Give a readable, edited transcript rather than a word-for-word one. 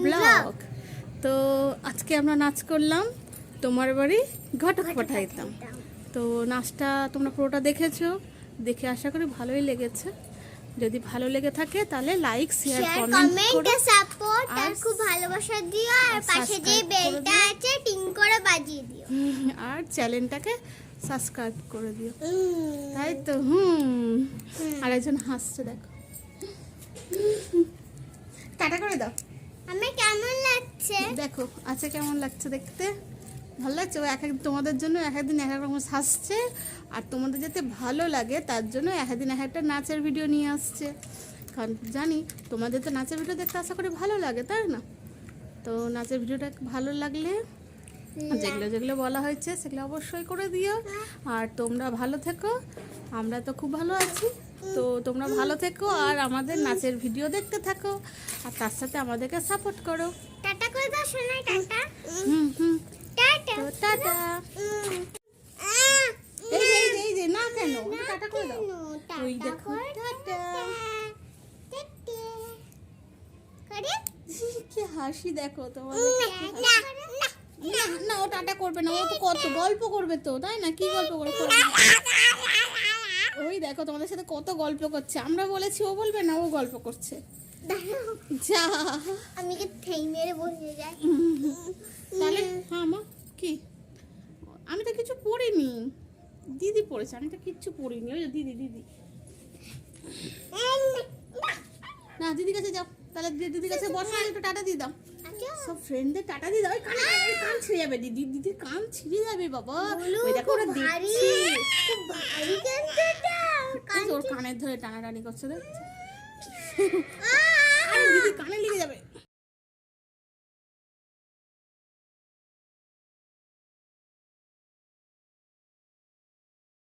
Blog. তো আজকে আমরা নাচ করলাম তোমার বাড়ি ঘটক পাঠাইতাম। তো নাচটা তোমরা পুরোটা দেখেছো, দেখে আশা করি ভালোই লেগেছে। যদি ভালো লেগে থাকে তাহলে লাইক শেয়ার কমেন্ট সাপোর্ট আর খুব ভালোবাসা দিও, আর পাশে যে বেলটা আছে টিং করে বাজিয়ে দিও, আর চ্যানেলটাকে সাবস্ক্রাইব করে দিও। তাই তো আর একজন হাসছে, দেখো, টাটা করে দাও। আমার কেমন লাগছে দেখো, আচ্ছা কেমন লাগছে দেখতে? ভালো লাগছে? ও এক এক তোমাদের জন্য এক একদিন এক এক রকম হাসছে, আর তোমাদের যাতে ভালো লাগে তার জন্য এক একদিন এক একটা নাচের ভিডিও নিয়ে আসছে। কারণ জানি তোমাদের তো নাচের ভিডিও দেখতে আশা করি ভালো লাগে, তাই না? তো নাচের ভিডিওটা ভালো লাগলে যেগুলো যেগুলো বলা হয়েছে সেগুলো অবশ্যই করে দিও। আর তোমরা ভালো থেকো, আমরা তো খুব ভালো আছি। তো তোমরা ভালো থেকো আর আমাদের নাচের ভিডিও দেখতে থাকো, আর তার সাথে আমাদেরকে সাপোর্ট করো। টাটা করে দাও সোনা, টাটা। Tata tata. এই যে না কেন টাটা করে দাও, ওই দেখো টাটা করে কি হাসি দেখো তোমাদের। না ও টাটা করবে না, ও তো কত গল্প করবে তো, তাই না? কি গল্প করবে? ওই দেখো তোমাদের সাথে কত গল্প করছে, আমরা বলেছি ও বলবে না, ও গল্প করছে। যা আমি কি ঠেই মেরে বসে যাই তাহলে? হ্যাঁ মা, কি? আমি তো কিছু পড়িনি, দিদি পড়েছে, আমি তো কিচ্ছু পড়িনি। ওই দিদি দিদি না, দিদির কাছে যাও, তাহলে দিদির কাছে বসো, একটু টাটা দিয়ে দাও। সব ফ্রেন্ডদের টাটা দিয়ে দাও। কান ছিঁড়ে যাবে, দিদির কান ছিঁড়ে যাবে বাবা। ওই দেখো ওরা দেখছে, ওর কানের ধরে টানাটানি করছে, দেখছো? দিদি কানে লেগে যাবে।